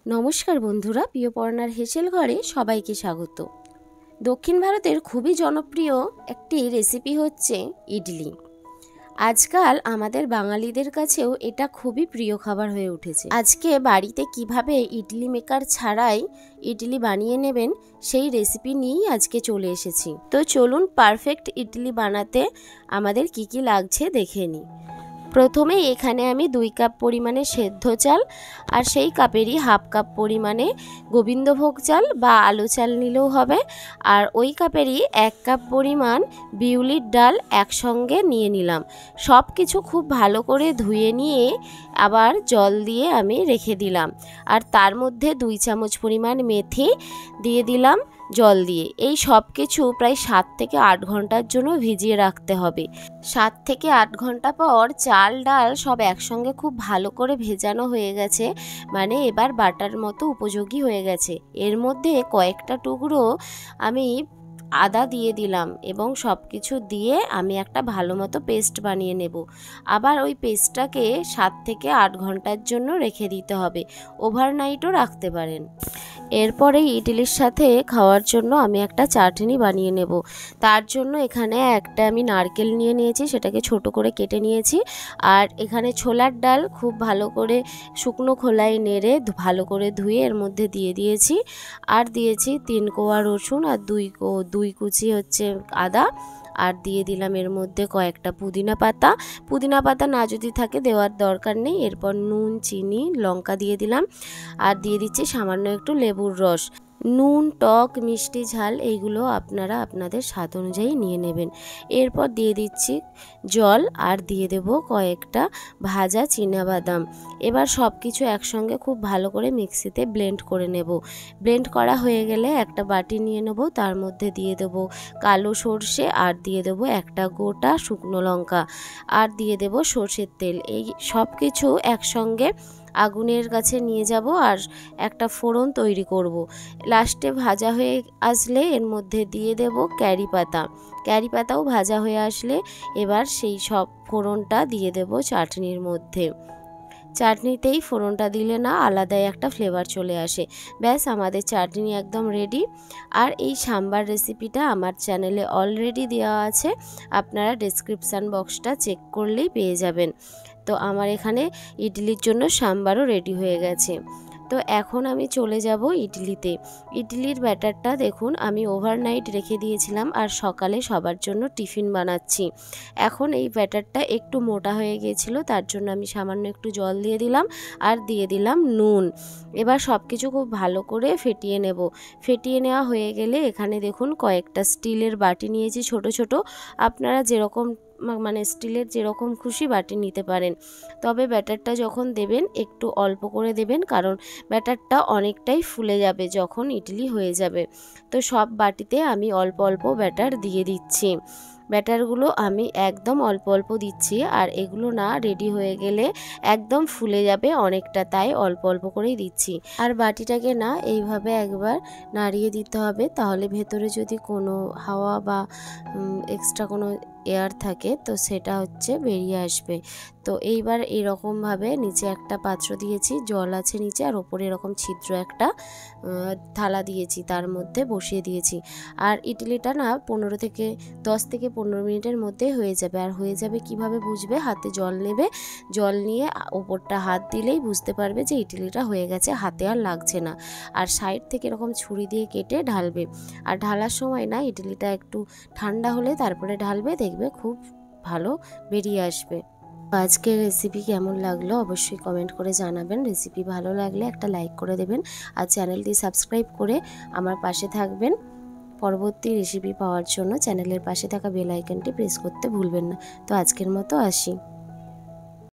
নমস্কার বন্ধুরা, প্রিয় পড়নার হেসেল ঘরে সবাইকে স্বাগত। দক্ষিণ ভারতের খুবই জনপ্রিয় একটি রেসিপি হচ্ছে ইডলি। আজকাল আমাদের বাঙালিদের কাছেও এটা খুবই প্রিয় খাবার হয়ে উঠেছে। আজকে বাড়িতে কিভাবে ইডলি মেকার ছাড়াই ইডলি বানিয়ে নেবেন সেই রেসিপি নিয়েই আজকে চলে এসেছি। তো চলুন পারফেক্ট ইডলি বানাতে আমাদের কি কি লাগছে দেখে নিই। প্রথমে এখানে আমি 2 কাপ পরিমাণে সেদ্ধ চাল আর সেই কাপেরই হাফ কাপ পরিমাণে গোবিন্দভোগ চাল বা আলু চাল নিলেও হবে, আর ওই কাপেরই 1 কাপ পরিমাণ বিউলির ডাল একসঙ্গে নিয়ে নিলাম। সব কিছু খুব ভালো করে ধুয়ে নিয়ে আবার জল দিয়ে আমি রেখে দিলাম, আর তার মধ্যে 2 চামচ পরিমাণ মেথি দিয়ে দিলাম জল দিয়ে। এই সব কিছু প্রায় 7 থেকে 8 ঘন্টার জন্য ভিজিয়ে রাখতে হবে। 7 থেকে 8 ঘন্টা পর চাল ডাল সব একসঙ্গে খুব ভালো করে ভেজানো হয়ে গেছে, মানে এবার বাটার মতো উপযোগী হয়ে গেছে। এর মধ্যে কয়েকটা টুকরো আমি আদা দিয়ে দিলাম এবং সব কিছু দিয়ে আমি একটা ভালো মতো পেস্ট বানিয়ে নেব। আবার ওই পেস্টটাকে 7 থেকে 8 ঘন্টার জন্য রেখে দিতে হবে, ওভারনাইটও রাখতে পারেন। এরপরে ইডলির সাথে খাওয়ার জন্য আমি একটা চাটনি বানিয়ে নেব। তার জন্য এখানে একটা আমি নারকেল নিয়ে নিয়েছি, সেটাকে ছোট করে কেটে নিয়েছি। আর এখানে ছোলার ডাল খুব ভালো করে শুকনো খোলায় নেড়ে ভালো করে ধুয়ে এর মধ্যে দিয়ে দিয়েছি। আর দিয়েছি 3 কোয়া রসুন আর 2 কুচি হচ্ছে আদা। আর দিয়ে দিলাম এর মধ্যে কয়েকটা পুদিনা পাতা না যদি থাকে দেওয়ার দরকার নেই। এরপর নুন, চিনি, লঙ্কা দিয়ে দিলাম, আর দিয়ে দিচ্ছি সামান্য একটু লেবুর রস। নুন, টক, মিষ্টি, ঝাল এইগুলো আপনারা আপনাদের স্বাদ অনুযায়ী নিয়ে নেবেন। এরপর দিয়ে দিচ্ছি জল আর দিয়ে দেব কয়েকটা ভাজা চীনাবাদাম। এবার সব কিছু একসঙ্গে খুব ভালো করে মিক্সিতে ব্লেন্ড করে নেব। ব্লেন্ড করা হয়ে গেলে একটা বাটি নিয়ে নেব, তার মধ্যে দিয়ে দেব কালো সর্ষে আর দিয়ে দেব একটা গোটা শুকনো লঙ্কা আর দিয়ে দেব সর্ষের তেল। এই সব কিছু একসঙ্গে আগুনের কাছে নিয়ে যাব আর একটা ফোড়ন তৈরি করব। লাস্টে ভাজা হয়ে আসলে এর মধ্যে দিয়ে দেব ক্যারি পাতাও ভাজা হয়ে আসলে এবার সেই সব ফোড়নটা দিয়ে দেব চাটনির মধ্যে। চাটনিতেই ফোড়নটা দিলে না আলাদাই একটা ফ্লেভার চলে আসে। ব্যাস, আমাদের চাটনি একদম রেডি। আর এই সাম্বার রেসিপিটা আমার চ্যানেলে অলরেডি দেওয়া আছে, আপনারা ডেসক্রিপশান বক্সটা চেক করলেই পেয়ে যাবেন। তো আমার এখানে ইডলির জন্য সাম্বারও রেডি হয়ে গেছে। তো এখন আমি চলে যাব ইডলিতে। ইডলির ব্যাটারটা দেখুন আমি ওভারনাইট রেখে দিয়েছিলাম আর সকালে সবার জন্য টিফিন বানাচ্ছি। এখন এই ব্যাটারটা একটু মোটা হয়ে গিয়েছিল, তার জন্য আমি সামান্য একটু জল দিয়ে দিলাম আর দিয়ে দিলাম নুন। এবার সব কিছু খুব ভালো করে ফেটিয়ে নেব। ফেটিয়ে নেওয়া হয়ে গেলে এখানে দেখুন কয়েকটা স্টিলের বাটি নিয়েছি ছোট ছোট। আপনারা যেরকম মানে স্টিলের যেরকম খুশি বাটি নিতে পারেন, তবে ব্যাটারটা যখন দেবেন একটু অল্প করে দেবেন, কারণ ব্যাটারটা অনেকটাই ফুলে যাবে যখন ইডলি হয়ে যাবে। তো সব বাটিতে আমি অল্প অল্প ব্যাটার দিয়ে দিচ্ছি। ব্যাটারগুলো আমি একদম অল্প অল্প দিচ্ছি, আর এগুলো না রেডি হয়ে গেলে একদম ফুলে যাবে অনেকটা, তাই অল্প অল্প করেই দিচ্ছি। আর বাটিটাকে না এইভাবে একবার নাড়িয়ে দিতে হবে, তাহলে ভেতরে যদি কোনো হাওয়া বা এক্সট্রা কোনো এয়ার থাকে তো সেটা হচ্ছে বেরিয়ে আসবে। তো এইবার এরকমভাবে নিচে একটা পাত্র দিয়েছি, জল আছে নিচে, আর ওপরে এরকম ছিদ্র একটা থালা দিয়েছি, তার মধ্যে বসিয়ে দিয়েছি। আর ইডলিটা না 10 থেকে 15 মিনিটের মধ্যে হয়ে যাবে। আর হয়ে যাবে কিভাবে বুঝবে? হাতে জল নেবে, জল নিয়ে ওপরটা হাত দিলেই বুঝতে পারবে যে ইডলিটা হয়ে গেছে, হাতে আর লাগছে না। আর সাইড থেকে এরকম ছুরি দিয়ে কেটে ঢালবে। আর ঢালার সময় না ইডলিটা একটু ঠান্ডা হলে তারপরে ঢালবে, দেখবে খুব ভালো বেরিয়ে আসবে। আজকের রেসিপি কেমন লাগলো অবশ্যই কমেন্ট করে জানাবেন। রেসিপি ভালো লাগলে একটা লাইক করে দেবেন, আর চ্যানেলটি সাবস্ক্রাইব করে আমার পাশে থাকবেন। পরবর্তী রেসিপি পাওয়ার জন্য চ্যানেলের পাশে থাকা বেল আইকনটি প্রেস করতে ভুলবেন না। তো আজকের মতো আসি।